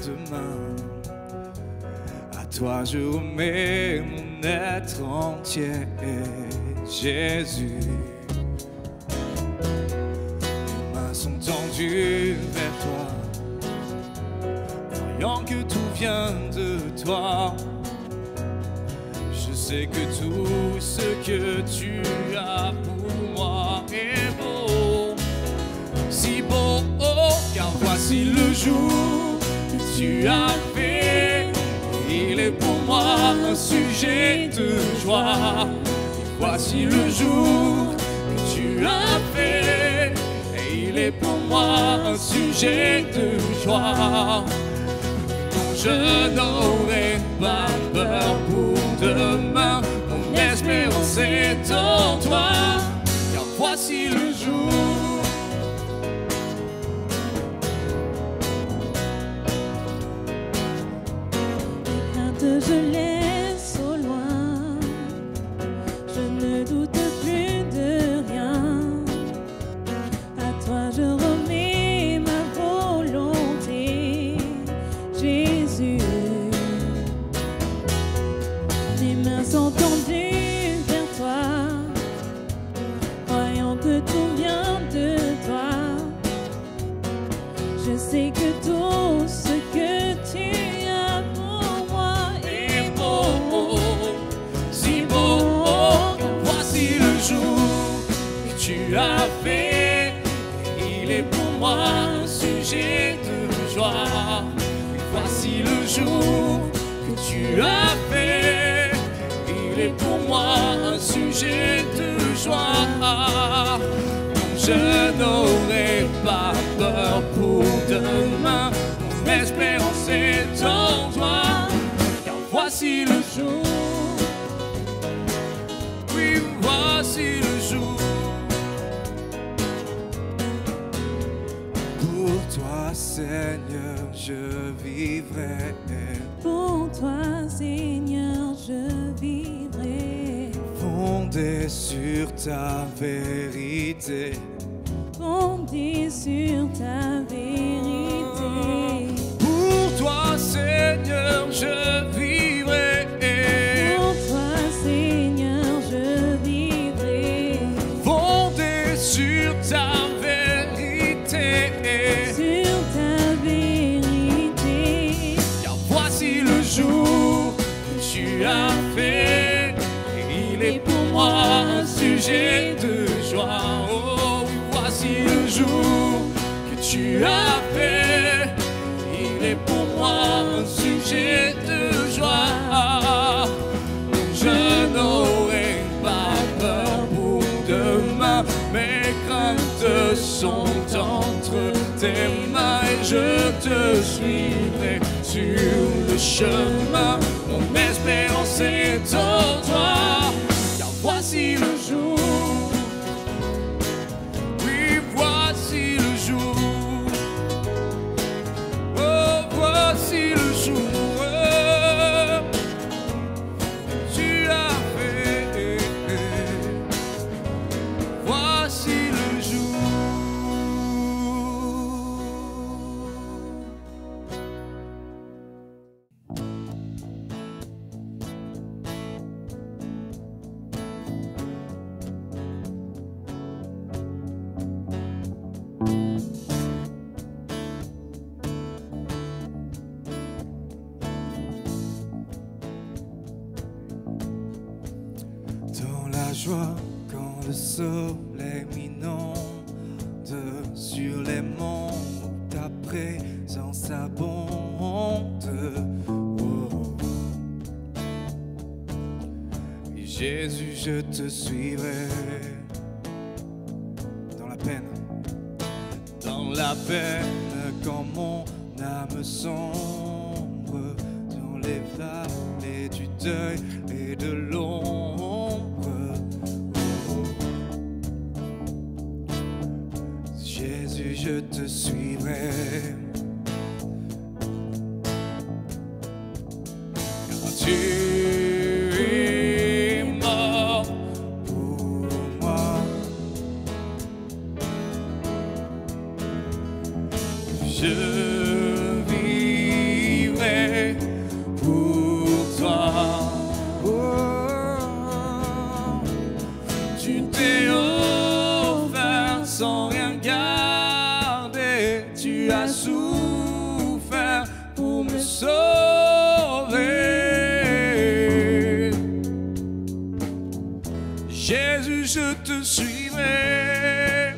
demain. À toi je remets mon être entier, Jésus. Mes mains sont tendues vers toi, croyant que tout vient de toi. Je sais que tout ce que tu as pour moi est beau, si beau, car voici le jour que tu as fait. Il est pour moi un sujet de joie. Et voici le jour que tu as fait. Et il est pour moi un sujet de joie. Non, je n'aurai pas peur pour demain. Mon espérance est en toi. Car voici le jour. Je laisse au loin, je ne doute plus de rien. À toi je remets ma volonté, Jésus. Mes mains sont tendues vers toi, croyant que tout vient de toi. Je sais que tout ce que tu as pour moi est beau, si beau, car voici le jour que tu as fait. Il est pour moi un sujet de joie. Voici le jour que tu as fait. Il est pour moi un sujet de joie. Non, je n'aurai pas peur pour demain. Mon espérance est en toi. Car voici le jour. Oui, voici le jour. Pour toi, Seigneur, je vivrai. Pour toi, Seigneur, je vivrai. Fondé sur ta vérité. Fondé sur ta vérité. Pour toi, Seigneur, je vivrai. Pour toi, Seigneur, je vivrai. Fondé sur ta vérité. Sur ta vérité. Car voici le jour que tu as fait. Et il est pour moi un sujet de joie. Oh, oui, voici le jour que tu as fait. Il est pour moi un sujet de joie. Je n'aurai pas peur pour demain. Mes craintes sont entre tes mains et je te suivrai sur le chemin. Mon espérance est en toi. Car voici le jour. Oui, voici le jour. Oh, voici le jour. Tu as fait. Voici le jour. Dans la joie, quand le soleil m'inonde sur les monts, où ta présence abonde. Oh. Et Jésus, je te suivrai. Dans la peine, quand mon âme sombre, dans les vallées du deuil et de l'ombre. Jésus, je te suivrai. Car tu es mort pour moi. Je vivrai. sauver. Jésus, je te suivrai.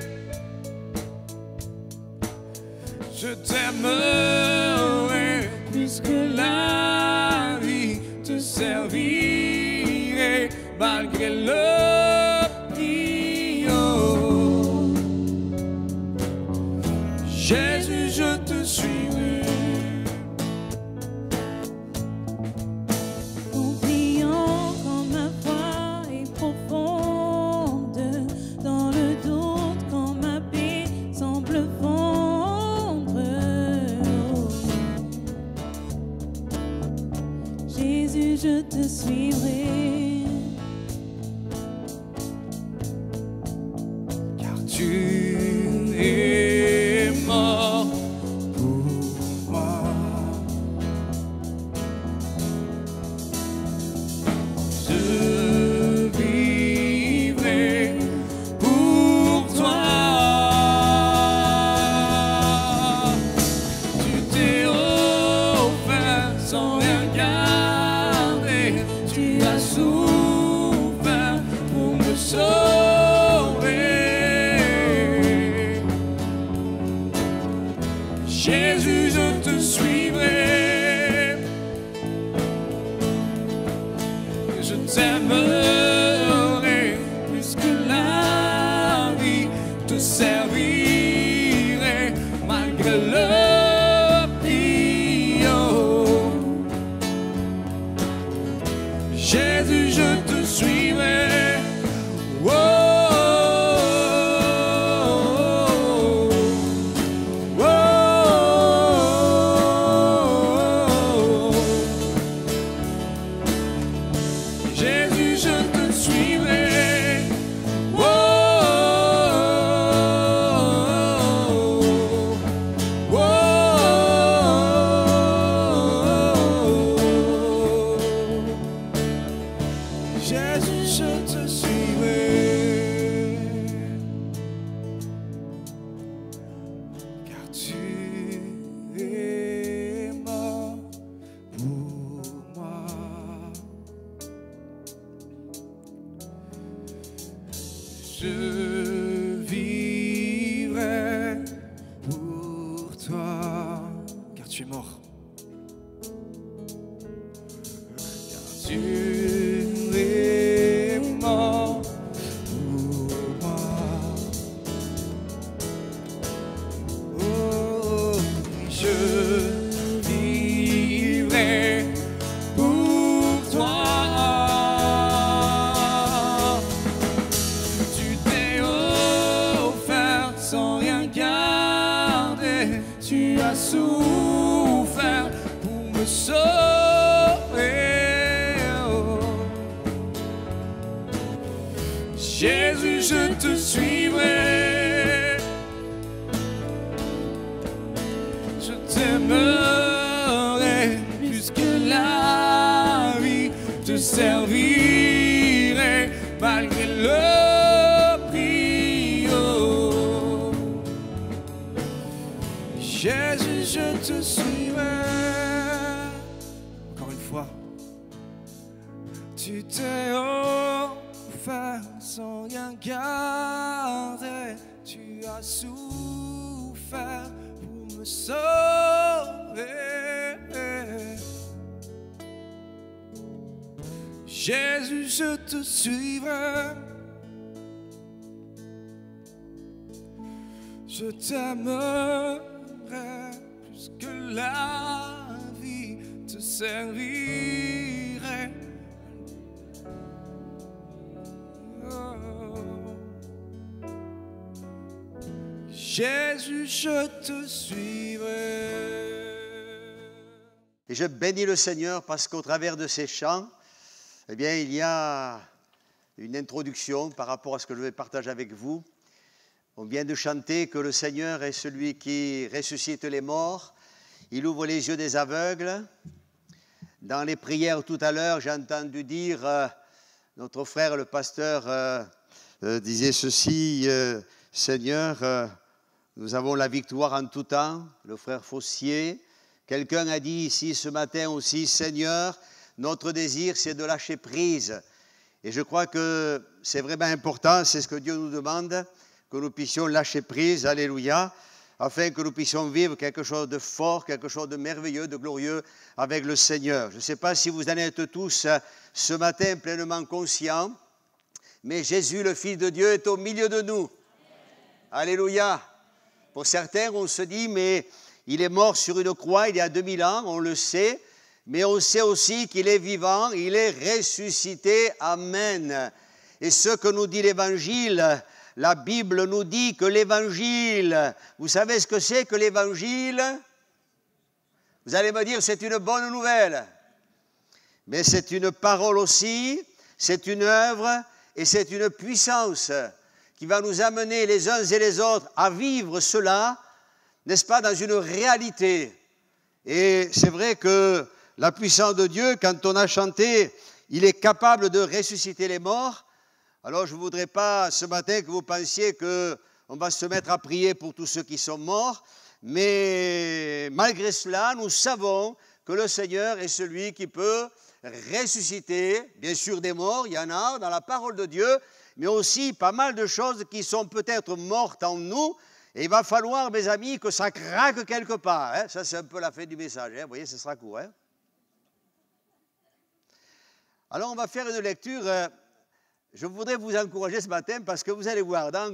Je t'aimerai plus que la vie, te servirai malgré le pire. Jésus, je te suivrai. Confiant quand ma foi est profonde, dans le doute quand ma paix semble fondre. Jésus, je te suivrai. Car tu es mort pour moi. Je vivrai pour toi. Tu t'es offert sans rien garder. Tu as souffert pour me sauver. Jésus, je te suivrai. Je t'aimerai plus que la vie, te servirai malgré le pire. Jésus, je te suivrai. Oh, oh, oh. Jésus, je te suivrai. Oh, oh, oh. Jésus, je te suivrai. Car tu es mort pour moi. Je vivrai pour toi. Car tu es mort. Car tu es mort pour moi. Oh, je vivrai pour toi. Tu t'es offert sans rien garder. Tu as souffert pour me sauver. Jésus, je te suivrai. Je t'aimerai plus que la vie, te servirai malgré le prix. Oh. Jésus, je te suivrai. Encore une fois. Tu t'es offert sans rien garder. Tu as souffert pour me sauver. Jésus, je te suivrai. Je t'aimerai plus que la vie, te servirai. Jésus, je te suivrai. Et je bénis le Seigneur parce qu'au travers de ces chants, eh bien, il y a une introduction par rapport à ce que je vais partager avec vous. On vient de chanter que le Seigneur est celui qui ressuscite les morts. Il ouvre les yeux des aveugles. Dans les prières tout à l'heure, j'ai entendu dire, notre frère le pasteur disait ceci, Seigneur, nous avons la victoire en tout temps. Le frère Fossier Quelqu'un a dit ici ce matin aussi, Seigneur, notre désir, c'est de lâcher prise. Et je crois que c'est vraiment important, c'est ce que Dieu nous demande, que nous puissions lâcher prise, alléluia, afin que nous puissions vivre quelque chose de fort, quelque chose de merveilleux, de glorieux avec le Seigneur. Je ne sais pas si vous en êtes tous ce matin pleinement conscients, mais Jésus, le Fils de Dieu, est au milieu de nous. Alléluia. Pour certains, on se dit, mais il est mort sur une croix il y a 2000 ans, on le sait, mais on sait aussi qu'il est vivant, il est ressuscité. Amen. Et ce que nous dit l'Évangile, la Bible nous dit que l'Évangile, vous savez ce que c'est que l'Évangile? Vous allez me dire, c'est une bonne nouvelle. Mais c'est une parole aussi, c'est une œuvre et c'est une puissance qui va nous amener les uns et les autres à vivre cela, n'est-ce pas, dans une réalité. Et c'est vrai que la puissance de Dieu, quand on a chanté, il est capable de ressusciter les morts. Alors je ne voudrais pas ce matin que vous pensiez qu'on va se mettre à prier pour tous ceux qui sont morts, mais malgré cela, nous savons que le Seigneur est celui qui peut ressusciter, bien sûr des morts, il y en a dans la parole de Dieu, mais aussi pas mal de choses qui sont peut-être mortes en nous, et il va falloir, mes amis, que ça craque quelque part. Hein. Ça, c'est un peu la fin du message, hein. Vous voyez, ce sera court. Hein. Alors, on va faire une lecture. Je voudrais vous encourager ce matin parce que vous allez voir, dans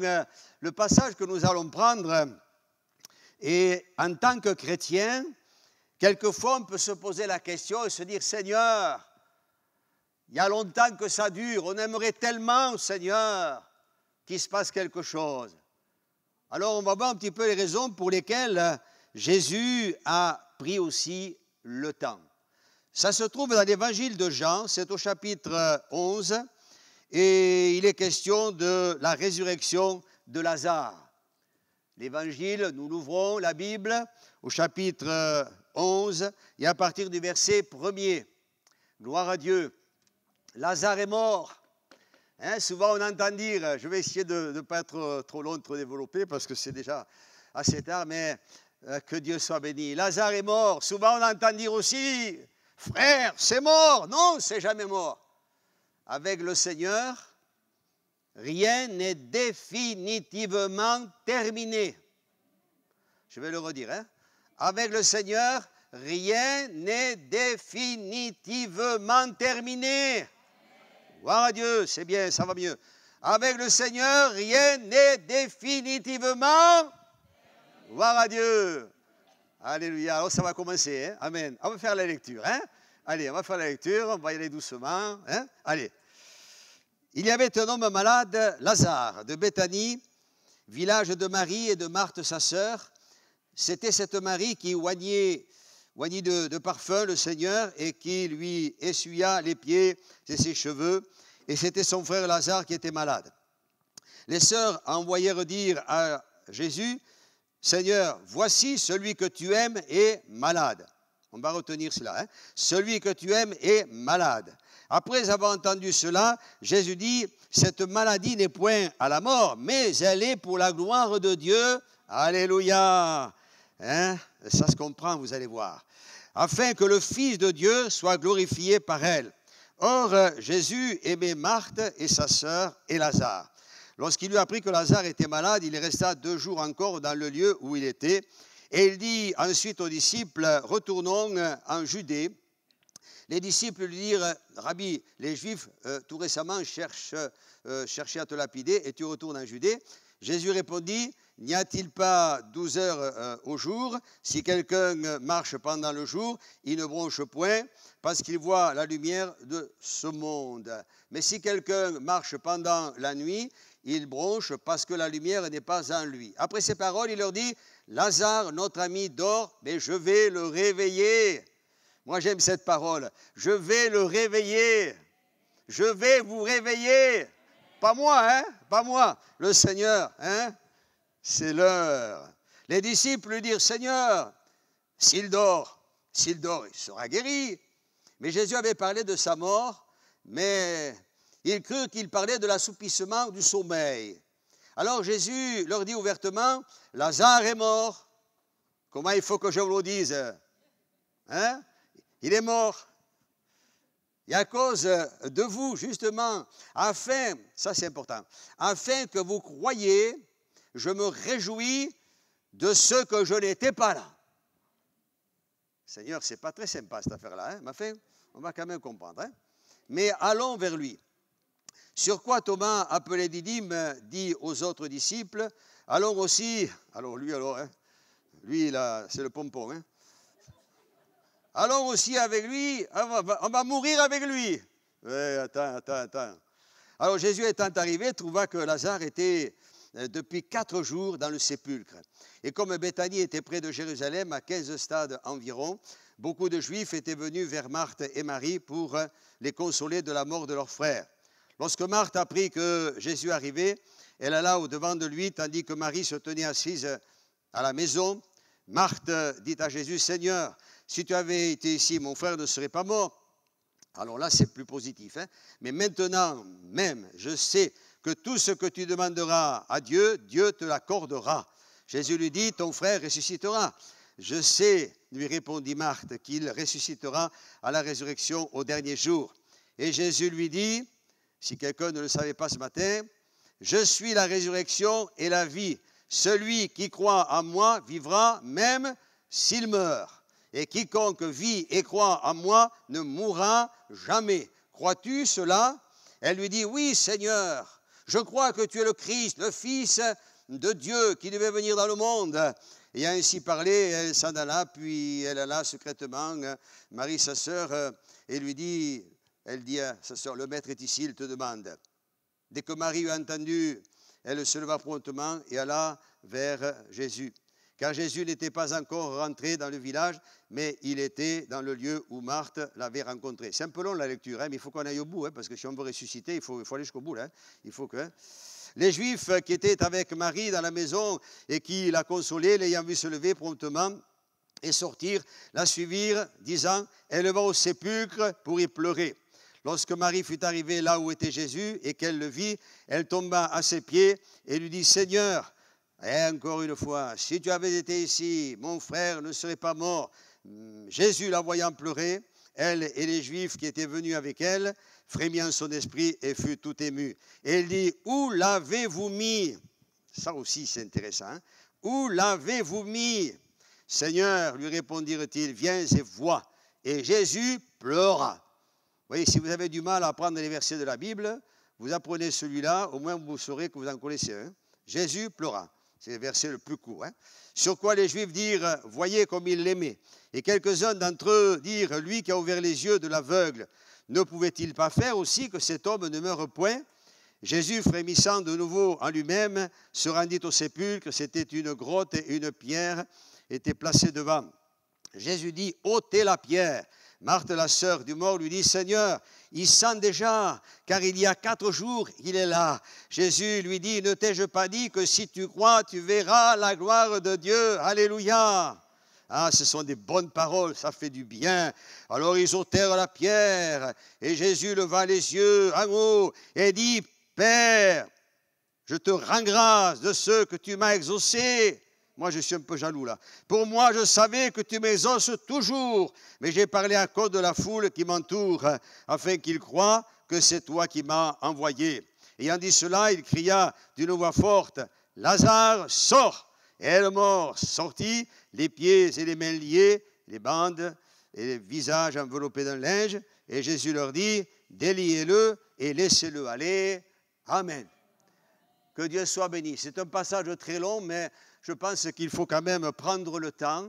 le passage que nous allons prendre, et en tant que chrétien, quelquefois on peut se poser la question et se dire, Seigneur, il y a longtemps que ça dure, on aimerait tellement, Seigneur, qu'il se passe quelque chose. Alors, on va voir un petit peu les raisons pour lesquelles Jésus a pris aussi le temps. Ça se trouve dans l'évangile de Jean, c'est au chapitre 11, et il est question de la résurrection de Lazare. L'évangile, nous l'ouvrons, la Bible, au chapitre 11, et à partir du verset 1er. Gloire à Dieu. Lazare est mort. Hein, souvent on entend dire, je vais essayer de ne pas être trop long, trop développé, parce que c'est déjà assez tard, mais que Dieu soit béni. Lazare est mort. Souvent on entend dire aussi, frère, c'est mort. Non, c'est jamais mort. Avec le Seigneur, rien n'est définitivement terminé. Je vais le redire. Hein? Avec le Seigneur, rien n'est définitivement terminé. Gloire à Dieu, c'est bien, ça va mieux. Avec le Seigneur, rien n'est définitivement. Gloire à Dieu. Alléluia. Alors ça va commencer. Hein? Amen. On va faire la lecture. Hein? Allez, on va faire la lecture. On va y aller doucement. Hein? Allez. Il y avait un homme malade, Lazare, de Béthanie, village de Marie et de Marthe, sa sœur. C'était cette Marie qui oignait de parfum le Seigneur et qui lui essuya les pieds et ses cheveux. Et c'était son frère Lazare qui était malade. Les sœurs envoyèrent dire à Jésus, Seigneur, voici celui que tu aimes est malade. On va retenir cela. Hein? Celui que tu aimes est malade. Après avoir entendu cela, Jésus dit, cette maladie n'est point à la mort, mais elle est pour la gloire de Dieu. Alléluia. Hein? Ça se comprend, vous allez voir. Afin que le Fils de Dieu soit glorifié par elle. Or, Jésus aimait Marthe et sa sœur et Lazare. Lorsqu'il lui apprit que Lazare était malade, il resta 2 jours encore dans le lieu où il était. Et il dit ensuite aux disciples, retournons en Judée. Les disciples lui dirent, Rabbi, les Juifs tout récemment cherchaient à te lapider et tu retournes en Judée. Jésus répondit, n'y a-t-il pas 12 heures au jour? Si quelqu'un marche pendant le jour, il ne bronche point parce qu'il voit la lumière de ce monde. Mais si quelqu'un marche pendant la nuit, il bronche parce que la lumière n'est pas en lui. Après ces paroles, il leur dit, Lazare, notre ami, dort, mais je vais le réveiller. Moi, j'aime cette parole. Je vais le réveiller. Je vais vous réveiller. Pas moi, hein? Pas moi. Le Seigneur, hein? C'est l'heure. Les disciples lui dirent, Seigneur, s'il dort, il sera guéri. Mais Jésus avait parlé de sa mort, mais ils crurent qu'il parlait de l'assoupissement du sommeil. Alors Jésus leur dit ouvertement, Lazare est mort. Comment il faut que je vous le dise? Hein? Il est mort. Et à cause de vous, justement, afin, ça c'est important, afin que vous croyiez, je me réjouis de ce que je n'étais pas là. Seigneur, ce n'est pas très sympa cette affaire-là, hein? Mais enfin, on va quand même comprendre. Hein? Mais allons vers lui. Sur quoi Thomas, appelé Didyme, dit aux autres disciples, allons aussi, alors lui, hein? Lui, là, c'est le pompon, hein? Allons aussi avec lui, on va mourir avec lui. Attends. Alors Jésus étant arrivé, trouva que Lazare était depuis 4 jours dans le sépulcre. Et comme Béthanie était près de Jérusalem, à 15 stades environ, beaucoup de Juifs étaient venus vers Marthe et Marie pour les consoler de la mort de leur frère. Lorsque Marthe apprit que Jésus arrivait, elle alla au-devant de lui, tandis que Marie se tenait assise à la maison. Marthe dit à Jésus, « Seigneur, si tu avais été ici, mon frère ne serait pas mort. » Alors là, c'est plus positif. Hein? Mais maintenant même, je sais que tout ce que tu demanderas à Dieu, Dieu te l'accordera. Jésus lui dit, ton frère ressuscitera. Je sais, lui répondit Marthe, qu'il ressuscitera à la résurrection au dernier jour. Et Jésus lui dit, si quelqu'un ne le savait pas ce matin, je suis la résurrection et la vie. Celui qui croit en moi vivra même s'il meurt. Et quiconque vit et croit en moi ne mourra jamais. Crois-tu cela? Elle lui dit, oui Seigneur, je crois que tu es le Christ, le Fils de Dieu qui devait venir dans le monde. Et ainsi parlé, elle s'en alla, puis elle alla secrètement, Marie sa sœur, et lui dit, elle dit à sa sœur, le maître est ici, il te demande. Dès que Marie eut entendu, elle se leva promptement et alla vers Jésus. Car Jésus n'était pas encore rentré dans le village, mais il était dans le lieu où Marthe l'avait rencontré. C'est un peu long la lecture, hein, mais il faut qu'on aille au bout, hein, parce que si on veut ressusciter, il faut aller jusqu'au bout. Hein. Il faut que, hein. Les Juifs qui étaient avec Marie dans la maison et qui la consolaient, l'ayant vu se lever promptement et sortir, la suivirent, disant, elle va au sépulcre pour y pleurer. Lorsque Marie fut arrivée là où était Jésus et qu'elle le vit, elle tomba à ses pieds et lui dit, Seigneur, et encore une fois, si tu avais été ici, mon frère ne serait pas mort. Jésus, la voyant pleurer, elle et les Juifs qui étaient venus avec elle, frémit en son esprit et fut tout ému. Et il dit, où l'avez-vous mis? Ça aussi c'est intéressant. Hein? Où l'avez-vous mis? Seigneur, lui répondirent-ils, viens et vois. Et Jésus pleura. Vous voyez, si vous avez du mal à apprendre les versets de la Bible, vous apprenez celui-là, au moins vous saurez que vous en connaissez un. Jésus pleura. C'est le verset le plus court. Hein. Sur quoi les Juifs dirent, voyez comme il l'aimait. Et quelques-uns d'entre eux dirent, lui qui a ouvert les yeux de l'aveugle, ne pouvait-il pas faire aussi que cet homme ne meure point? Jésus, frémissant de nouveau en lui-même, se rendit au sépulcre. C'était une grotte et une pierre était placée devant. Jésus dit, ôtez la pierre. Marthe, la sœur du mort, lui dit, Seigneur, il sent déjà, car il y a 4 jours qu'il est là. Jésus lui dit, ne t'ai-je pas dit que si tu crois, tu verras la gloire de Dieu. Alléluia. Ah, ce sont des bonnes paroles, ça fait du bien. Alors ils ôtèrent la pierre, et Jésus leva les yeux en haut et dit, Père, je te rends grâce de ce que tu m'as exaucé. Moi, je suis un peu jaloux là. Pour moi, je savais que tu m'exauces toujours, mais j'ai parlé à cause de la foule qui m'entoure, afin qu'ils croient que c'est toi qui m'as envoyé. Ayant dit cela, il cria d'une voix forte, Lazare, sors! Et le mort sortit, les pieds et les mains liés, les bandes et les visages enveloppés d'un linge. Et Jésus leur dit, déliez-le et laissez-le aller. Amen. Que Dieu soit béni. C'est un passage très long, mais je pense qu'il faut quand même prendre le temps.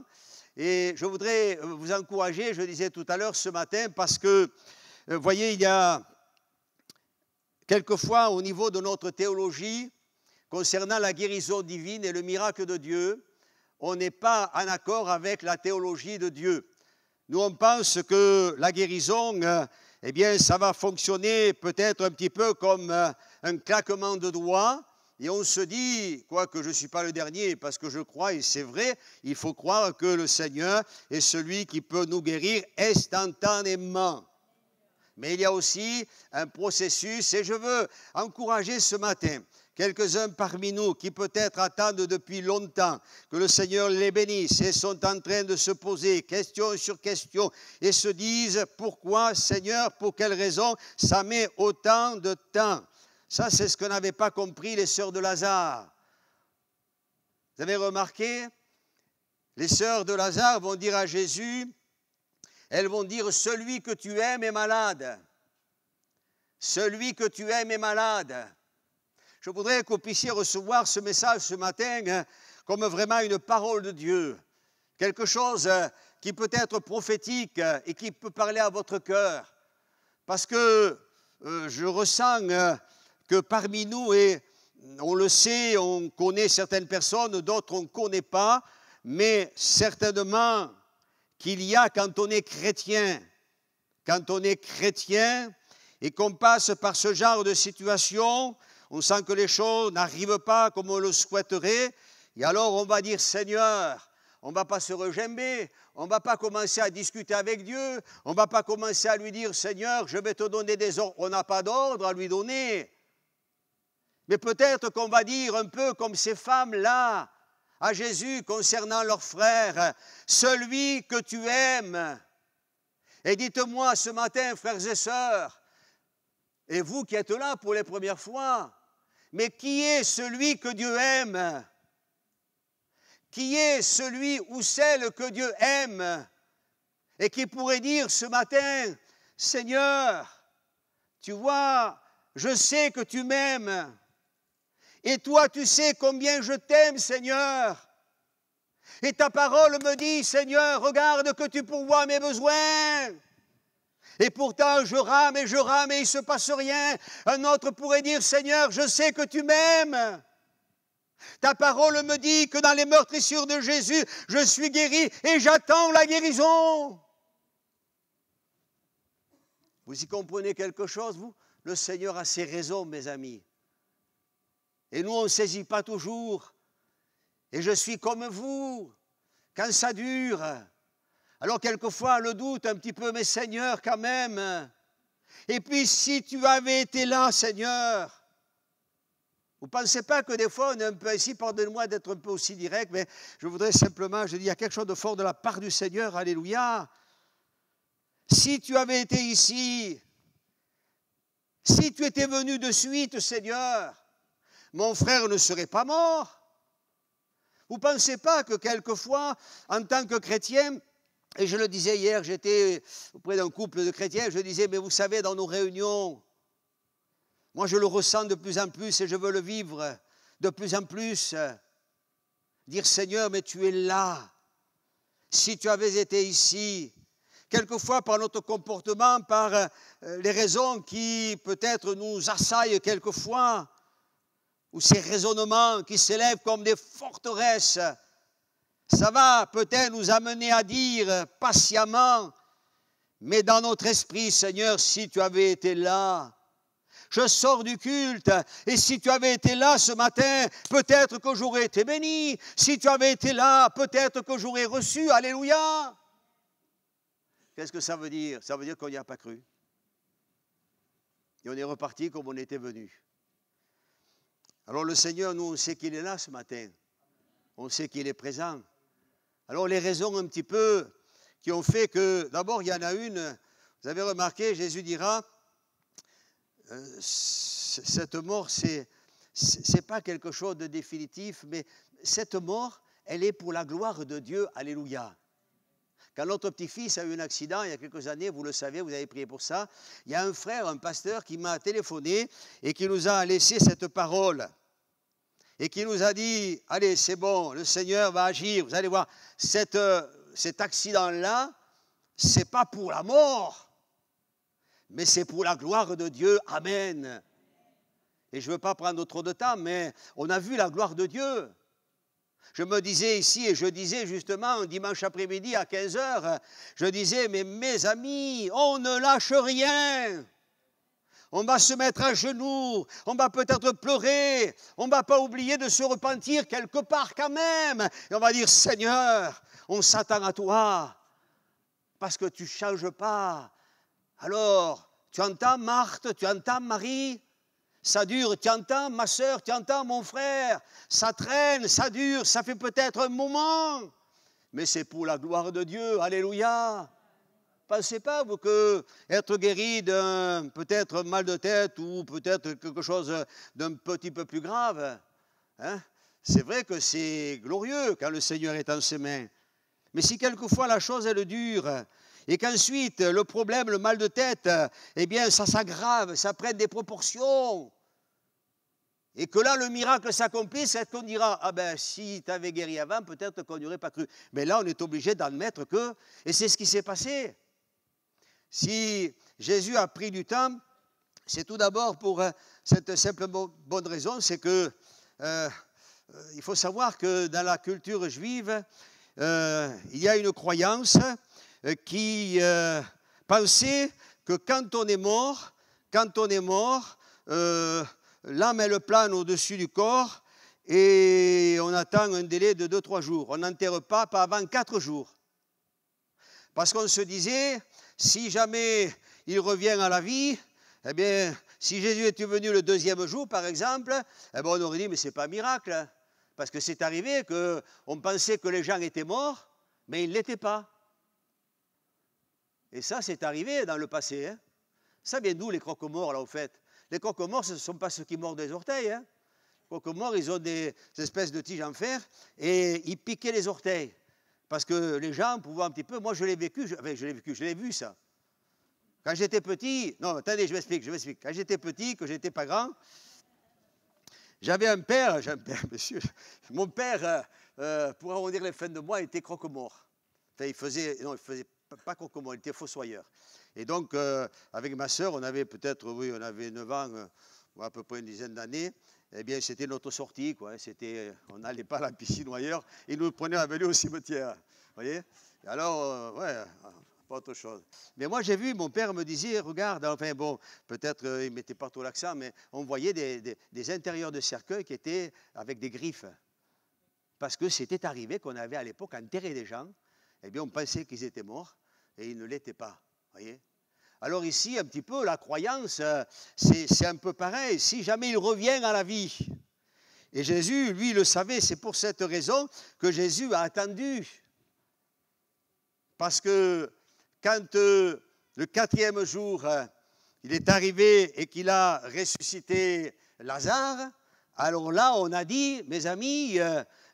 Et je voudrais vous encourager, je disais tout à l'heure ce matin, parce que, vous voyez, il y a quelquefois au niveau de notre théologie, concernant la guérison divine et le miracle de Dieu, on n'est pas en accord avec la théologie de Dieu. Nous, on pense que la guérison, eh bien, ça va fonctionner peut-être un petit peu comme un claquement de doigts. Et on se dit, quoique je ne suis pas le dernier, parce que je crois, et c'est vrai, il faut croire que le Seigneur est celui qui peut nous guérir instantanément. Mais il y a aussi un processus et je veux encourager ce matin quelques-uns parmi nous qui peut-être attendent depuis longtemps que le Seigneur les bénisse et sont en train de se poser question sur question et se disent pourquoi Seigneur, pour quelle raison ça met autant de temps. Ça c'est ce que n'avaient pas compris les sœurs de Lazare. Vous avez remarqué, les sœurs de Lazare vont dire à Jésus, elles vont dire celui que tu aimes est malade. Celui que tu aimes est malade. Je voudrais que vous puissiez recevoir ce message ce matin comme vraiment une parole de Dieu. Quelque chose qui peut être prophétique et qui peut parler à votre cœur. Parce que je ressens que parmi nous, et on le sait, on connaît certaines personnes, d'autres on ne connaît pas, mais certainement qu'il y a quand on est chrétien et qu'on passe par ce genre de situation, on sent que les choses n'arrivent pas comme on le souhaiterait, et alors on va dire Seigneur, on ne va pas se regimber, on ne va pas commencer à discuter avec Dieu, on ne va pas commencer à lui dire Seigneur, je vais te donner des ordres, on n'a pas d'ordre à lui donner. Mais peut-être qu'on va dire un peu comme ces femmes-là, à Jésus concernant leur frère, celui que tu aimes. Et dites-moi ce matin, frères et sœurs, et vous qui êtes là pour les premières fois, mais qui est celui que Dieu aime? Qui est celui ou celle que Dieu aime? Et qui pourrait dire ce matin, Seigneur, tu vois, je sais que tu m'aimes. Et toi, tu sais combien je t'aime, Seigneur. Et ta parole me dit, Seigneur, regarde que tu pourvois mes besoins. Et pourtant, je rame et il ne se passe rien. Un autre pourrait dire, Seigneur, je sais que tu m'aimes. Ta parole me dit que dans les meurtrissures de Jésus, je suis guéri et j'attends la guérison. Vous y comprenez quelque chose, vous? Le Seigneur a ses raisons, mes amis. Et nous, on ne saisit pas toujours. Et je suis comme vous, quand ça dure. Alors quelquefois, le doute un petit peu, mais Seigneur, quand même. Et puis, si tu avais été là, Seigneur, vous ne pensez pas que des fois, on est un peu ici, pardonnez-moi d'être un peu aussi direct, mais je voudrais simplement, je dis, il y a quelque chose de fort de la part du Seigneur, alléluia. Si tu avais été ici, si tu étais venu de suite, Seigneur, mon frère ne serait pas mort. Vous ne pensez pas que quelquefois, en tant que chrétien, et je le disais hier, j'étais auprès d'un couple de chrétiens, je disais, mais vous savez, dans nos réunions, moi je le ressens de plus en plus et je veux le vivre de plus en plus. Dire, Seigneur, mais tu es là. Si tu avais été ici, quelquefois par notre comportement, par les raisons qui peut-être nous assaillent quelquefois, ou ces raisonnements qui s'élèvent comme des forteresses, ça va peut-être nous amener à dire patiemment, mais dans notre esprit, Seigneur, si tu avais été là, je sors du culte, et si tu avais été là ce matin, peut-être que j'aurais été béni, si tu avais été là, peut-être que j'aurais reçu, alléluia. Qu'est-ce que ça veut dire? Ça veut dire qu'on n'y a pas cru. Et on est reparti comme on était venu. Alors le Seigneur, nous, on sait qu'il est là ce matin. On sait qu'il est présent. Alors les raisons un petit peu qui ont fait que, d'abord il y en a une, vous avez remarqué, Jésus dira, cette mort, c'est pas quelque chose de définitif, mais cette mort, elle est pour la gloire de Dieu, alléluia. Quand notre petit-fils a eu un accident il y a quelques années, vous le savez, vous avez prié pour ça, il y a un frère, un pasteur qui m'a téléphoné et qui nous a laissé cette parole et qui nous a dit, allez, c'est bon, le Seigneur va agir. Vous allez voir, cet accident-là, ce n'est pas pour la mort, mais c'est pour la gloire de Dieu. Amen. Et je ne veux pas prendre trop de temps, mais on a vu la gloire de Dieu. Je me disais ici, et je disais justement un dimanche après-midi à 15h, je disais, mais mes amis, on ne lâche rien. On va se mettre à genoux, on va peut-être pleurer, on ne va pas oublier de se repentir quelque part quand même. Et on va dire, Seigneur, on s'attend à toi, parce que tu ne changes pas. Alors, Tu entends Marthe, tu entends Marie? Ça dure, tu entends ma soeur, tu entends mon frère? Ça traîne, ça dure, ça fait peut-être un moment, mais c'est pour la gloire de Dieu, alléluia. Pensez pas, vous, que être guéri d'un peut-être mal de tête ou peut-être quelque chose d'un petit peu plus grave, hein? C'est vrai que c'est glorieux quand le Seigneur est en ses mains. Mais si quelquefois la chose elle dure et qu'ensuite le problème, le mal de tête, eh bien ça s'aggrave, ça prend des proportions et que là le miracle s'accomplisse, c'est qu'on dira, ah ben si tu avais guéri avant, peut-être qu'on n'y aurait pas cru. Mais là on est obligé d'admettre que, et c'est ce qui s'est passé. Si Jésus a pris du temps, c'est tout d'abord pour cette simple bonne raison, c'est que il faut savoir que dans la culture juive, il y a une croyance qui pensait que quand on est mort, l'âme elle plane au-dessus du corps et on attend un délai de 2-3 jours. On n'enterre pas avant 4 jours. Parce qu'on se disait, si jamais il revient à la vie, eh bien, si Jésus était venu le 2e jour, par exemple, eh bien, on aurait dit, mais ce n'est pas un miracle. Parce que c'est arrivé qu'on pensait que les gens étaient morts, mais ils ne l'étaient pas. Et ça, c'est arrivé dans le passé. Hein. Ça vient d'où les croque-morts, là, au fait? Les croque-morts, ce ne sont pas ceux qui mordent les orteils. Hein. Les croque-morts, ils ont des espèces de tiges en fer et ils piquaient les orteils. Parce que les gens pouvaient un petit peu... Moi, je l'ai vécu, je l'ai vu, ça. Quand j'étais petit... Non, attendez, je m'explique. Quand j'étais petit, que j'étais pas grand, j'avais un père, monsieur. Mon père, pour arrondir les fins de mois, il était croque-mort. Enfin, il faisait pas croque-mort, il était fossoyeur. Et donc, avec ma sœur, on avait peut-être, on avait 9 ans, à peu près une dizaine d'années. Eh bien, c'était notre sortie, quoi. On n'allait pas à la piscine ou ailleurs. Il nous prenait à vélo au cimetière. Vous voyez? Alors, pas autre chose. Mais moi, j'ai vu, mon père me disait, regarde, enfin bon, peut-être il ne mettait pas trop l'accent, mais on voyait des intérieurs de cercueils qui étaient avec des griffes. Parce que c'était arrivé qu'on avait à l'époque enterré des gens. Eh bien, on pensait qu'ils étaient morts et ils ne l'étaient pas. Vous voyez? Alors ici, un petit peu, la croyance, c'est un peu pareil. Si jamais il revient à la vie, et Jésus, lui, le savait, c'est pour cette raison que Jésus a attendu. Parce que quand le 4e jour, il est arrivé et qu'il a ressuscité Lazare, alors là, on a dit, mes amis,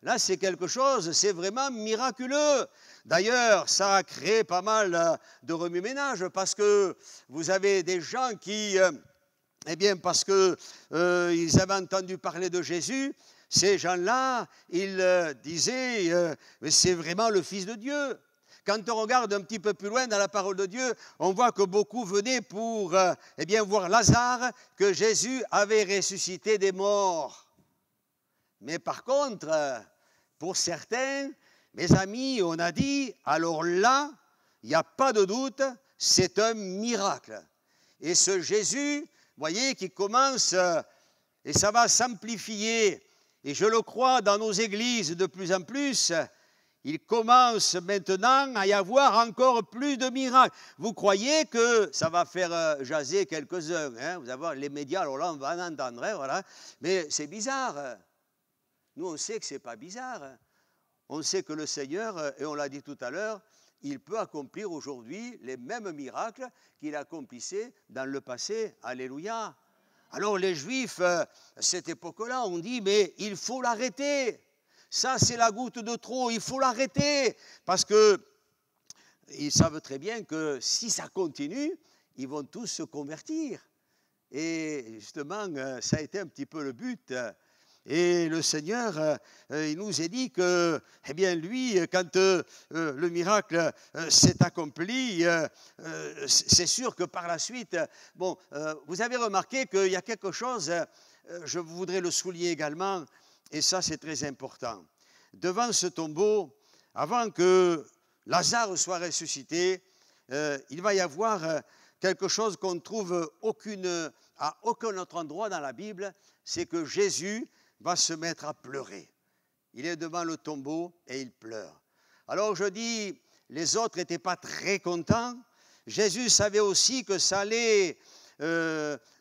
là, c'est quelque chose, c'est vraiment miraculeux. D'ailleurs, ça a créé pas mal de remue-ménage parce que vous avez des gens qui, eh bien, parce qu'ils avaient entendu parler de Jésus, ces gens-là, ils disaient, mais c'est vraiment le Fils de Dieu. Quand on regarde un petit peu plus loin dans la parole de Dieu, on voit que beaucoup venaient pour eh bien, voir Lazare, que Jésus avait ressuscité des morts. Mais par contre, pour certains, mes amis, on a dit, alors là, il n'y a pas de doute, c'est un miracle. Et ce Jésus, vous voyez, qui commence, et ça va s'amplifier, et je le crois dans nos églises de plus en plus, il commence maintenant à y avoir encore plus de miracles. Vous croyez que ça va faire jaser quelques-uns, hein? Vous allez voir, les médias, alors là, on va en entendre, hein, voilà. Mais c'est bizarre. Nous, on sait que ce n'est pas bizarre. On sait que le Seigneur, et on l'a dit tout à l'heure, il peut accomplir aujourd'hui les mêmes miracles qu'il accomplissait dans le passé. Alléluia. Alors les Juifs, à cette époque-là, ont dit, mais il faut l'arrêter. Ça, c'est la goutte de trop, il faut l'arrêter. Parce qu'ils savent très bien que si ça continue, ils vont tous se convertir. Et justement, ça a été un petit peu le but. Et le Seigneur, il nous a dit que, eh bien, lui, quand le miracle s'est accompli, c'est sûr que par la suite, bon, vous avez remarqué qu'il y a quelque chose, je voudrais le souligner également, et ça c'est très important. Devant ce tombeau, avant que Lazare soit ressuscité, il va y avoir quelque chose qu'on ne trouve à aucun autre endroit dans la Bible, c'est que Jésus va se mettre à pleurer. Il est devant le tombeau et il pleure. Alors je dis, les autres n'étaient pas très contents, Jésus savait aussi que ça allait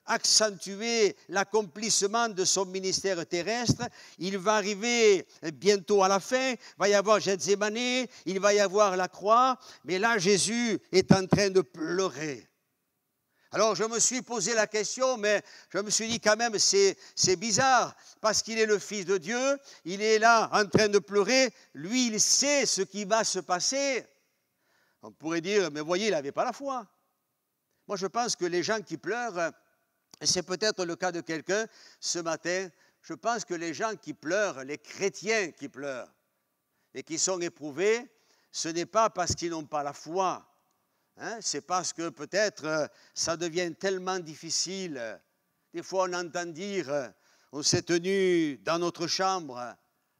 accentuer l'accomplissement de son ministère terrestre. Il va arriver bientôt à la fin, il va y avoir Gethsémani, il va y avoir la croix, mais là Jésus est en train de pleurer. Alors je me suis posé la question, mais je me suis dit quand même c'est bizarre, parce qu'il est le Fils de Dieu, il est là en train de pleurer, lui il sait ce qui va se passer. On pourrait dire, mais voyez, il n'avait pas la foi. Moi je pense que les gens qui pleurent, et c'est peut-être le cas de quelqu'un ce matin, je pense que les gens qui pleurent, les chrétiens qui pleurent et qui sont éprouvés, ce n'est pas parce qu'ils n'ont pas la foi. C'est parce que peut-être ça devient tellement difficile. Des fois on entend dire, on s'est tenu dans notre chambre,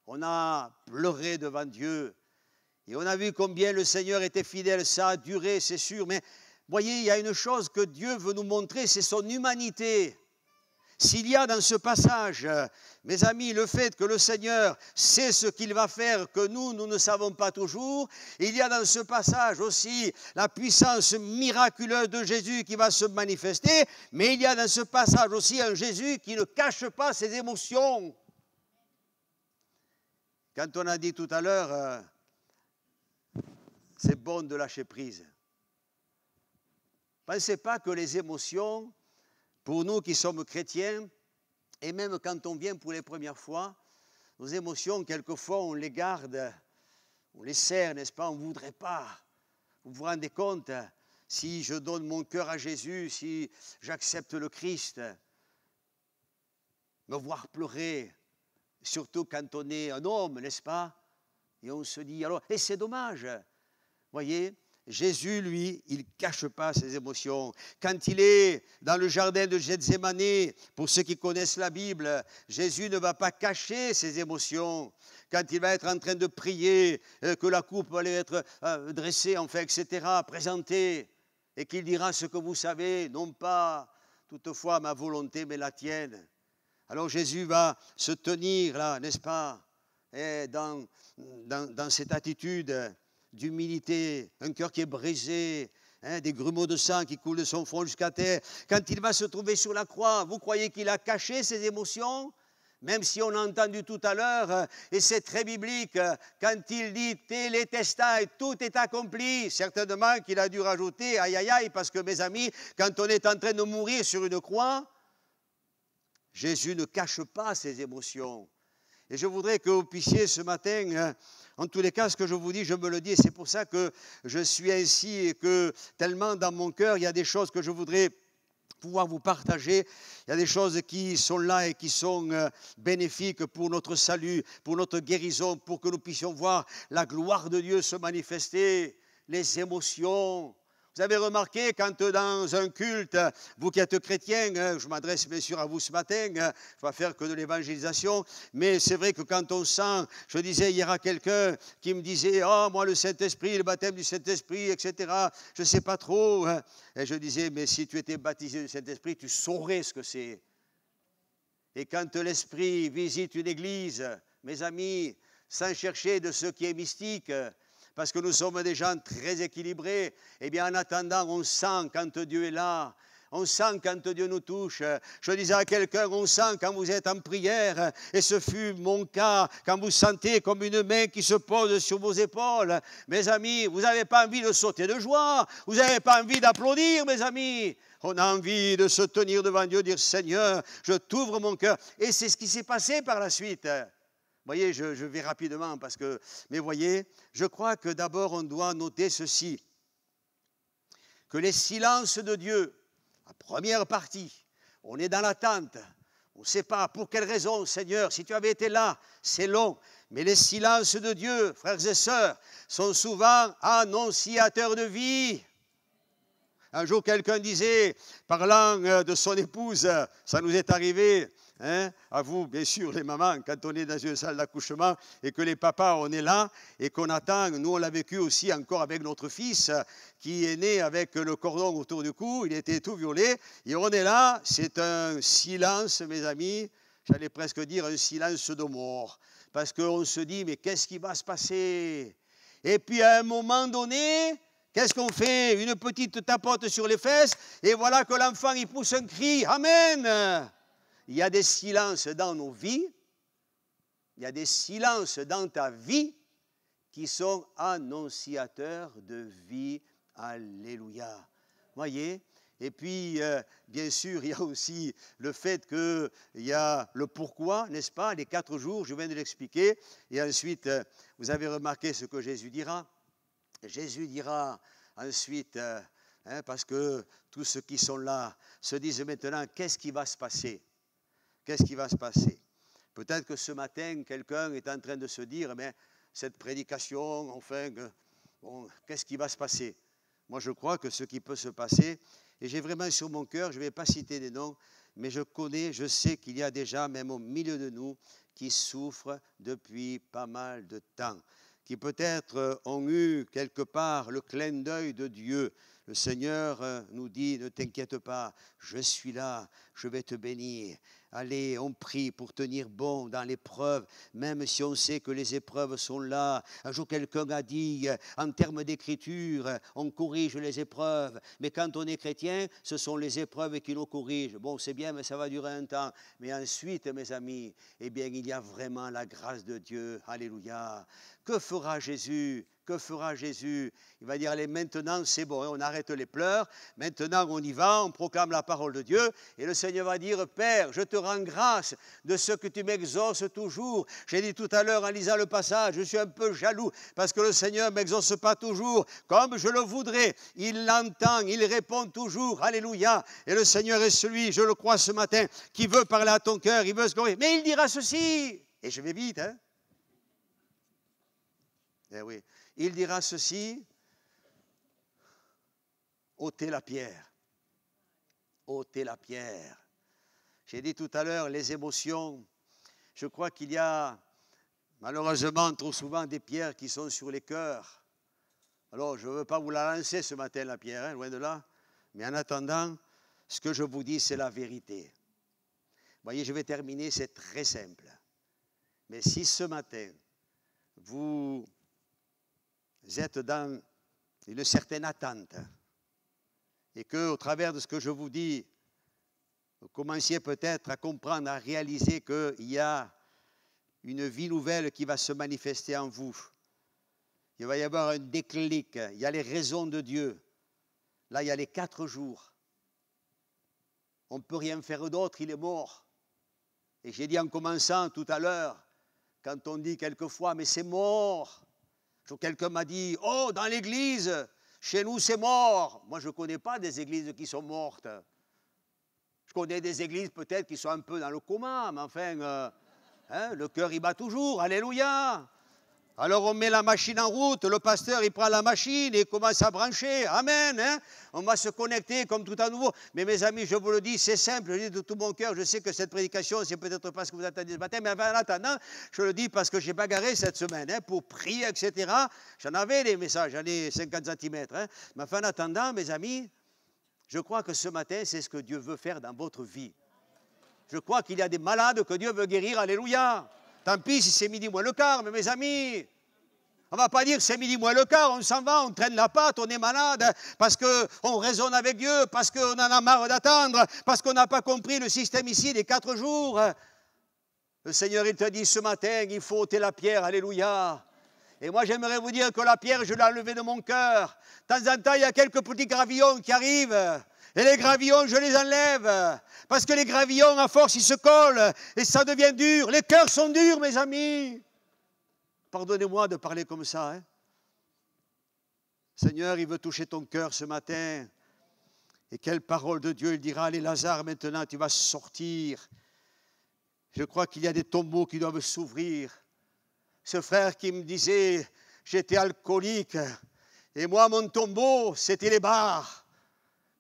on a pleuré devant Dieu et on a vu combien le Seigneur était fidèle. Ça a duré, c'est sûr, mais voyez, il y a une chose que Dieu veut nous montrer, c'est son humanité. S'il y a dans ce passage, mes amis, le fait que le Seigneur sait ce qu'il va faire, que nous ne savons pas toujours, il y a dans ce passage aussi la puissance miraculeuse de Jésus qui va se manifester, mais il y a dans ce passage aussi un Jésus qui ne cache pas ses émotions. Quand on a dit tout à l'heure, c'est bon de lâcher prise. Ne pensez pas que les émotions, pour nous qui sommes chrétiens, et même quand on vient pour les premières fois, nos émotions, quelquefois, on les garde, on les serre, n'est-ce pas? On ne voudrait pas. Vous vous rendez compte, si je donne mon cœur à Jésus, si j'accepte le Christ, me voir pleurer, surtout quand on est un homme, n'est-ce pas? Et on se dit, alors, et c'est dommage, voyez? Jésus, lui, il ne cache pas ses émotions. Quand il est dans le jardin de Gethsémani, pour ceux qui connaissent la Bible, Jésus ne va pas cacher ses émotions. Quand il va être en train de prier, que la coupe va être dressée, enfin, etc., présentée, et qu'il dira ce que vous savez, non pas toutefois ma volonté, mais la tienne. Alors Jésus va se tenir là, n'est-ce pas, dans cette attitude d'humilité, un cœur qui est brisé, des grumeaux de sang qui coulent de son front jusqu'à terre. Quand il va se trouver sur la croix, vous croyez qu'il a caché ses émotions? Même si on a entendu tout à l'heure, et c'est très biblique, quand il dit « Télétestai », tout est accompli, certainement qu'il a dû rajouter « aïe aïe aïe », parce que mes amis, quand on est en train de mourir sur une croix, Jésus ne cache pas ses émotions. Et je voudrais que vous puissiez ce matin, en tous les cas, ce que je vous dis, je me le dis, et c'est pour ça que je suis ainsi et que tellement dans mon cœur, il y a des choses que je voudrais pouvoir vous partager. Il y a des choses qui sont là et qui sont bénéfiques pour notre salut, pour notre guérison, pour que nous puissions voir la gloire de Dieu se manifester, les émotions. Vous avez remarqué quand dans un culte, vous qui êtes chrétien, je m'adresse bien sûr à vous ce matin, je ne vais pas faire que de l'évangélisation, mais c'est vrai que quand on sent, je disais hier à quelqu'un qui me disait « Oh, moi le Saint-Esprit, le baptême du Saint-Esprit, etc. Je ne sais pas trop. » Et je disais « Mais si tu étais baptisé du Saint-Esprit, tu saurais ce que c'est. » Et quand l'Esprit visite une église, mes amis, sans chercher de ce qui est mystique, parce que nous sommes des gens très équilibrés, eh bien en attendant, on sent quand Dieu est là, on sent quand Dieu nous touche. Je disais à quelqu'un, on sent quand vous êtes en prière, et ce fut mon cas, quand vous sentez comme une main qui se pose sur vos épaules. Mes amis, vous n'avez pas envie de sauter de joie, vous n'avez pas envie d'applaudir, mes amis. On a envie de se tenir devant Dieu, dire Seigneur, je t'ouvre mon cœur. Et c'est ce qui s'est passé par la suite. Vous voyez, je vais rapidement parce que, mais voyez, je crois que d'abord on doit noter ceci, que les silences de Dieu, la première partie, on est dans l'attente, on ne sait pas pour quelle raison, Seigneur, si tu avais été là, c'est long, mais les silences de Dieu, frères et sœurs, sont souvent annonciateurs de vie. Un jour, quelqu'un disait, parlant de son épouse, ça nous est arrivé, à vous, bien sûr, les mamans, quand on est dans une salle d'accouchement et que les papas, on est là et qu'on attend, nous on l'a vécu aussi encore avec notre fils qui est né avec le cordon autour du cou, il était tout violet et on est là, c'est un silence, mes amis, j'allais presque dire un silence de mort, parce qu'on se dit, mais qu'est-ce qui va se passer? Et puis à un moment donné, Qu'est-ce qu'on fait? Une petite tapote sur les fesses et voilà que l'enfant il pousse un cri. Amen. Il y a des silences dans nos vies. Il y a des silences dans ta vie qui sont annonciateurs de vie. Alléluia. Voyez? Et puis, bien sûr, il y a aussi le fait qu'il y a le pourquoi, n'est-ce pas? Les 4 jours, je viens de l'expliquer. Et ensuite, vous avez remarqué ce que Jésus dira. Jésus dira ensuite, parce que tous ceux qui sont là se disent maintenant, qu'est-ce qui va se passer? Qu'est-ce qui va se passer? Peut-être que ce matin, quelqu'un est en train de se dire, mais cette prédication, enfin, bon, qu'est-ce qui va se passer? Moi, je crois que ce qui peut se passer, et j'ai vraiment sur mon cœur, je ne vais pas citer des noms, mais je sais qu'il y a déjà, même au milieu de nous, qui souffrent depuis pas mal de temps, qui peut-être ont eu quelque part le clin d'œil de Dieu. Le Seigneur nous dit, ne t'inquiète pas, je suis là, je vais te bénir. Allez, on prie pour tenir bon dans l'épreuve, même si on sait que les épreuves sont là. Un jour, quelqu'un a dit, en termes d'écriture, on corrige les épreuves. Mais quand on est chrétien, ce sont les épreuves qui nous corrigent. Bon, c'est bien, mais ça va durer un temps. Mais ensuite, mes amis, eh bien, il y a vraiment la grâce de Dieu. Alléluia. Que fera Jésus? Que fera Jésus? Il va dire, allez, maintenant c'est bon, on arrête les pleurs, maintenant on y va, on proclame la parole de Dieu, et le Seigneur va dire, Père, je te rends grâce de ce que tu m'exauces toujours. J'ai dit tout à l'heure en lisant le passage, je suis un peu jaloux, parce que le Seigneur ne m'exauce pas toujours comme je le voudrais. Il l'entend, il répond toujours, alléluia. Et le Seigneur est celui, je le crois ce matin, qui veut parler à ton cœur, il veut se glorifier. Mais il dira ceci, et je vais vite, hein. Eh oui. Il dira ceci, ôtez la pierre. Ôtez la pierre. J'ai dit tout à l'heure, les émotions, je crois qu'il y a malheureusement trop souvent des pierres qui sont sur les cœurs. Alors, je ne veux pas vous la lancer ce matin, la pierre, hein, loin de là. Mais en attendant, ce que je vous dis, c'est la vérité. Vous voyez, je vais terminer, c'est très simple. Mais si ce matin, vous êtes dans une certaine attente et que, au travers de ce que je vous dis, vous commenciez peut-être à comprendre, à réaliser qu'il y a une vie nouvelle qui va se manifester en vous. Il va y avoir un déclic, il y a les raisons de Dieu. Là, il y a les 4 jours. On ne peut rien faire d'autre, il est mort. Et j'ai dit en commençant tout à l'heure, quand on dit quelquefois, mais c'est mort. Quelqu'un m'a dit, oh, dans l'église, chez nous c'est mort. Moi, je ne connais pas des églises qui sont mortes. Je connais des églises peut-être qui sont un peu dans le coma, mais enfin, le cœur il bat toujours, alléluia. Alors on met la machine en route, le pasteur il prend la machine et commence à brancher, amen, hein? On va se connecter comme tout à nouveau. Mais mes amis, je vous le dis, c'est simple, je le dis de tout mon cœur, je sais que cette prédication, c'est peut-être pas ce que vous attendez ce matin, mais en attendant, je le dis parce que j'ai bagarré cette semaine, hein, pour prier, etc. J'en avais des messages, j'en ai 50 cm, hein? Mais enfin, en attendant, mes amis, je crois que ce matin, c'est ce que Dieu veut faire dans votre vie. Je crois qu'il y a des malades que Dieu veut guérir, alléluia. Tant pis si c'est midi moins le quart, mais mes amis, on ne va pas dire que c'est midi moins le quart, on s'en va, on traîne la patte, on est malade, parce qu'on raisonne avec Dieu, parce qu'on en a marre d'attendre, parce qu'on n'a pas compris le système ici des 4 jours. Le Seigneur, il te dit ce matin, il faut ôter la pierre, alléluia. Et moi, j'aimerais vous dire que la pierre, je l'ai enlevée de mon cœur. De temps en temps, il y a quelques petits gravillons qui arrivent. Et les gravillons, je les enlève. Parce que les gravillons, à force, ils se collent. Et ça devient dur. Les cœurs sont durs, mes amis. Pardonnez-moi de parler comme ça. Hein. Seigneur, il veut toucher ton cœur ce matin. Et quelle parole de Dieu. Il dira, allez Lazare, maintenant, tu vas sortir. Je crois qu'il y a des tombeaux qui doivent s'ouvrir. Ce frère qui me disait, j'étais alcoolique. Et moi, mon tombeau, c'était les bars.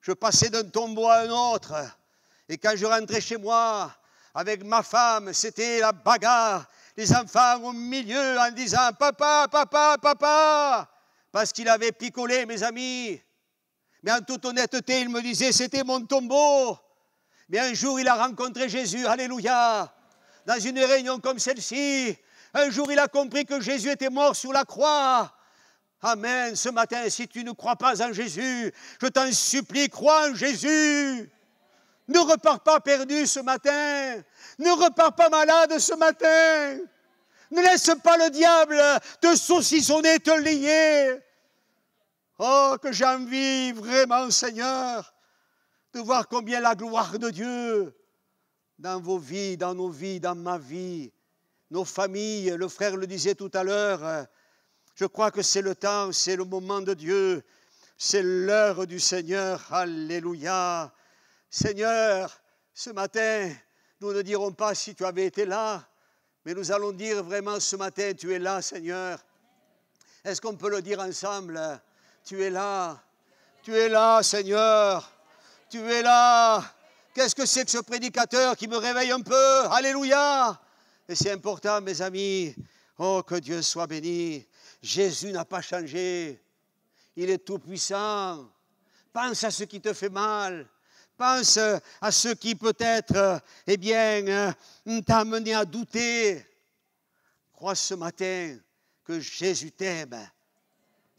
Je passais d'un tombeau à un autre. Et quand je rentrais chez moi, avec ma femme, c'était la bagarre. Les enfants au milieu en disant, papa, papa, papa. Parce qu'il avait picolé, mes amis. Mais en toute honnêteté, il me disait, c'était mon tombeau. Mais un jour, il a rencontré Jésus, alléluia. Dans une réunion comme celle-ci, un jour, il a compris que Jésus était mort sur la croix. Amen. Ce matin, si tu ne crois pas en Jésus, je t'en supplie, crois en Jésus. Ne repars pas perdu ce matin. Ne repars pas malade ce matin. Ne laisse pas le diable te saucissonner, te lier. Oh, que j'ai envie vraiment, Seigneur, de voir combien la gloire de Dieu dans vos vies, dans nos vies, dans ma vie, nos familles, le frère le disait tout à l'heure, je crois que c'est le temps, c'est le moment de Dieu, c'est l'heure du Seigneur, alléluia. Seigneur, ce matin, nous ne dirons pas si tu avais été là, mais nous allons dire vraiment ce matin, tu es là, Seigneur. Est-ce qu'on peut le dire ensemble? Tu es là, Seigneur, tu es là. Qu'est-ce que c'est que ce prédicateur qui me réveille un peu? Alléluia. Et c'est important, mes amis. Oh, que Dieu soit béni. Jésus n'a pas changé. Il est tout puissant. Pense à ce qui te fait mal. Pense à ce qui peut-être, t'a amené à douter. Crois ce matin que Jésus t'aime.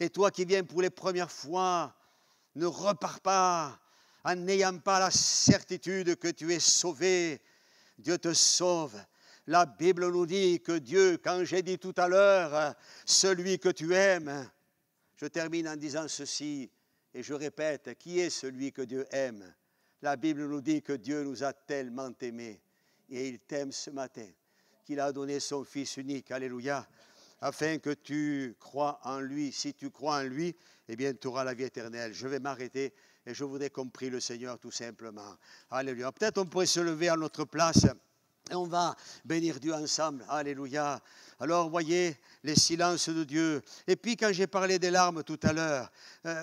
Et toi qui viens pour les premières fois, ne repars pas en n'ayant pas la certitude que tu es sauvé. Dieu te sauve. La Bible nous dit que Dieu, quand j'ai dit tout à l'heure, celui que tu aimes, je termine en disant ceci, et je répète, qui est celui que Dieu aime? La Bible nous dit que Dieu nous a tellement aimés, et il t'aime ce matin, qu'il a donné son Fils unique, alléluia, afin que tu crois en lui. Si tu crois en lui, eh bien, tu auras la vie éternelle. Je vais m'arrêter et je voudrais qu'on prie le Seigneur tout simplement. Alléluia. Peut-être on pourrait se lever à notre place et on va bénir Dieu ensemble. Alléluia. Alors, voyez les silences de Dieu. Et puis, quand j'ai parlé des larmes tout à l'heure,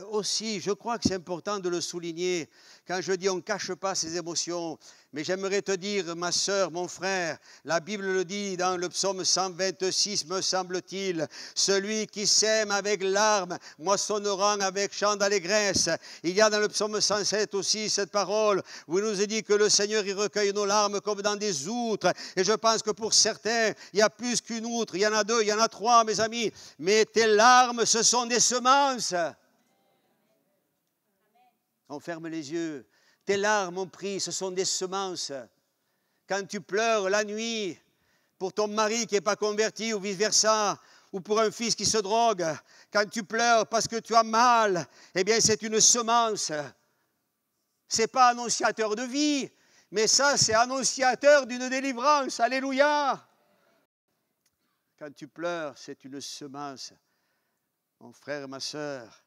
aussi, je crois que c'est important de le souligner. Quand je dis on ne cache pas ses émotions, mais j'aimerais te dire, ma sœur, mon frère, la Bible le dit dans le psaume 126, me semble-t-il, celui qui sème avec larmes moissonnera avec chant d'allégresse. Il y a dans le psaume 107 aussi cette parole où il nous est dit que le Seigneur y recueille nos larmes comme dans des outres. Et je pense que pour certains, il y a plus qu'une outre, il y en a deux, il y en a trois, mes amis. Mais tes larmes, ce sont des semences. On ferme les yeux. Tes larmes, mon prix, ce sont des semences. Quand tu pleures la nuit pour ton mari qui n'est pas converti ou vice-versa, ou pour un fils qui se drogue, quand tu pleures parce que tu as mal, eh bien c'est une semence. Ce n'est pas annonciateur de vie, mais ça c'est annonciateur d'une délivrance. Alléluia. Quand tu pleures, c'est une semence. Mon frère, ma sœur,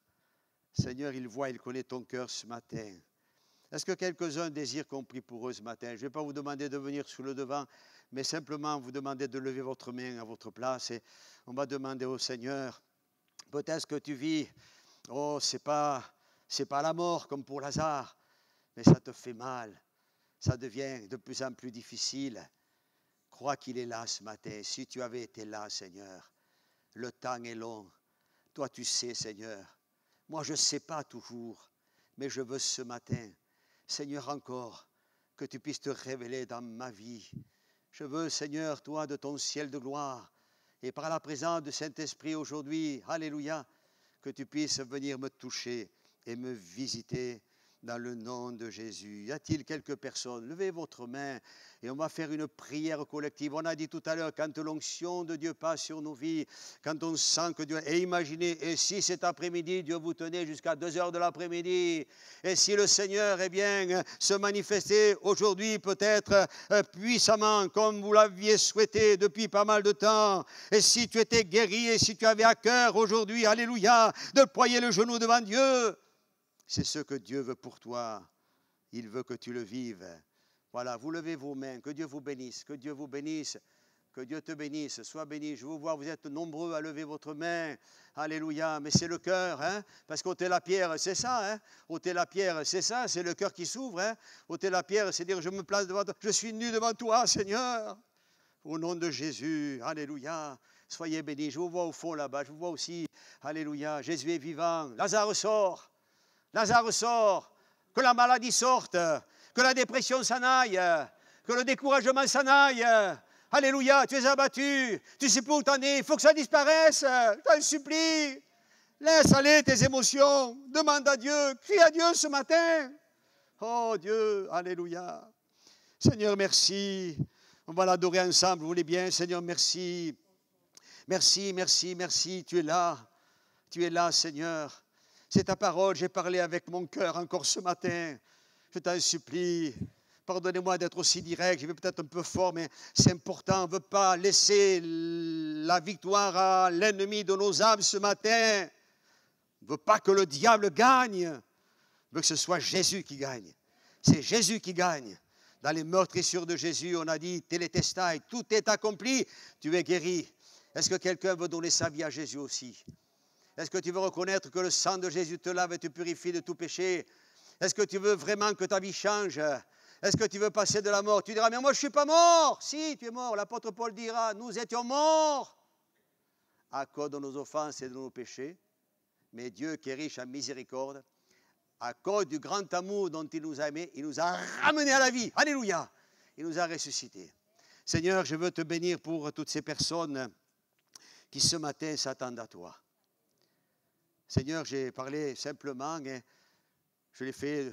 Seigneur, il voit, il connaît ton cœur ce matin. Est-ce que quelques-uns désirent qu'on prie pour eux ce matin? Je ne vais pas vous demander de venir sous le devant, mais simplement vous demander de lever votre main à votre place et on va demander au Seigneur. Peut-être que tu vis, oh, c'est pas la mort comme pour Lazare, mais ça te fait mal. Ça devient de plus en plus difficile. Crois qu'il est là ce matin. Si tu avais été là, Seigneur, le temps est long. Toi, tu sais, Seigneur. Moi, je ne sais pas toujours, mais je veux ce matin, Seigneur, encore, que tu puisses te révéler dans ma vie. Je veux, Seigneur, toi, de ton ciel de gloire, et par la présence du Saint-Esprit aujourd'hui, alléluia, que tu puisses venir me toucher et me visiter dans le nom de Jésus. Y a-t-il quelques personnes? Levez votre main et on va faire une prière collective. On a dit tout à l'heure, quand l'onction de Dieu passe sur nos vies, quand on sent que Dieu... Et imaginez, et si cet après-midi, Dieu vous tenait jusqu'à 2 heures de l'après-midi, et si le Seigneur, se manifestait aujourd'hui peut-être puissamment, comme vous l'aviez souhaité depuis pas mal de temps, et si tu étais guéri, et si tu avais à cœur aujourd'hui, alléluia, de ployer le genou devant Dieu, c'est ce que Dieu veut pour toi. Il veut que tu le vives. Voilà, vous levez vos mains. Que Dieu vous bénisse. Que Dieu vous bénisse. Que Dieu te bénisse. Sois béni. Je vous vois, vous êtes nombreux à lever votre main. Alléluia. Mais c'est le cœur, hein? Parce qu'ôter la pierre, c'est ça. Hein? Ôter la pierre, c'est ça. C'est le cœur qui s'ouvre. Hein? Ôter la pierre, c'est dire je me place devant toi. Je suis nu devant toi, Seigneur. Au nom de Jésus. Alléluia. Soyez bénis. Je vous vois au fond là-bas. Je vous vois aussi. Alléluia. Jésus est vivant. Lazare sort. Lazare sort, que la maladie sorte, que la dépression s'en aille, que le découragement s'en aille. Alléluia, tu es abattu, tu ne sais plus où t'en es, il faut que ça disparaisse, je t'en supplie. Laisse aller tes émotions. Demande à Dieu. Crie à Dieu ce matin. Oh Dieu, alléluia. Seigneur, merci. On va l'adorer ensemble, vous voulez bien. Seigneur, merci. Merci, merci, merci. Tu es là. Tu es là, Seigneur. C'est ta parole. J'ai parlé avec mon cœur encore ce matin. Je t'en supplie. Pardonnez-moi d'être aussi direct. Je vais peut-être un peu fort, mais c'est important. On ne veut pas laisser la victoire à l'ennemi de nos âmes ce matin. On ne veut pas que le diable gagne. On veut que ce soit Jésus qui gagne. C'est Jésus qui gagne. Dans les meurtrissures de Jésus, on a dit, télétestai, tout est accompli, tu es guéri. Est-ce que quelqu'un veut donner sa vie à Jésus aussi? Est-ce que tu veux reconnaître que le sang de Jésus te lave et te purifie de tout péché? Est-ce que tu veux vraiment que ta vie change? Est-ce que tu veux passer de la mort? Tu diras, mais moi je ne suis pas mort. Si, tu es mort. L'apôtre Paul dira, nous étions morts à cause de nos offenses et de nos péchés. Mais Dieu qui est riche en miséricorde, à cause du grand amour dont il nous a aimés, il nous a ramenés à la vie. Alléluia. Il nous a ressuscités. Seigneur, je veux te bénir pour toutes ces personnes qui ce matin s'attendent à toi. Seigneur, j'ai parlé simplement, et je l'ai fait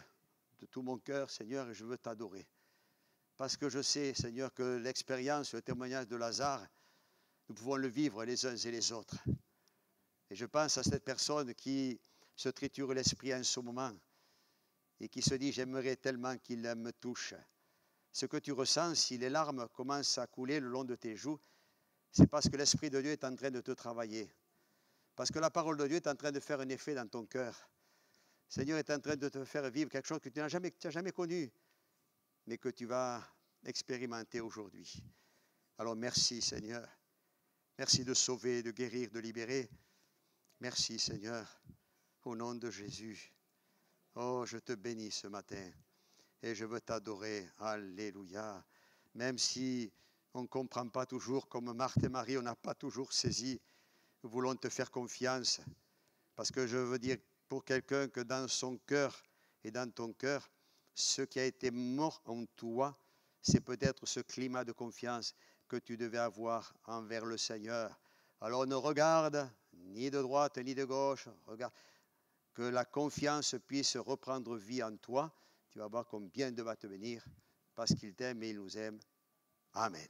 de tout mon cœur, Seigneur, et je veux t'adorer. Parce que je sais, Seigneur, que l'expérience, le témoignage de Lazare, nous pouvons le vivre les uns et les autres. Et je pense à cette personne qui se triture l'esprit en ce moment et qui se dit, j'aimerais tellement qu'il me touche. Ce que tu ressens, si les larmes commencent à couler le long de tes joues, c'est parce que l'Esprit de Dieu est en train de te travailler. Parce que la parole de Dieu est en train de faire un effet dans ton cœur. Le Seigneur est en train de te faire vivre quelque chose que tu n'as jamais connu, mais que tu vas expérimenter aujourd'hui. Alors merci Seigneur. Merci de sauver, de guérir, de libérer. Merci Seigneur, au nom de Jésus. Oh, je te bénis ce matin et je veux t'adorer. Alléluia. Même si on ne comprend pas toujours, comme Marthe et Marie, on n'a pas toujours saisi, nous voulons te faire confiance. Parce que je veux dire pour quelqu'un que dans son cœur et dans ton cœur, ce qui a été mort en toi, c'est peut-être ce climat de confiance que tu devais avoir envers le Seigneur. Alors ne regarde ni de droite ni de gauche, regarde que la confiance puisse reprendre vie en toi. Tu vas voir combien Dieu va te bénir parce qu'il t'aime et il nous aime. Amen.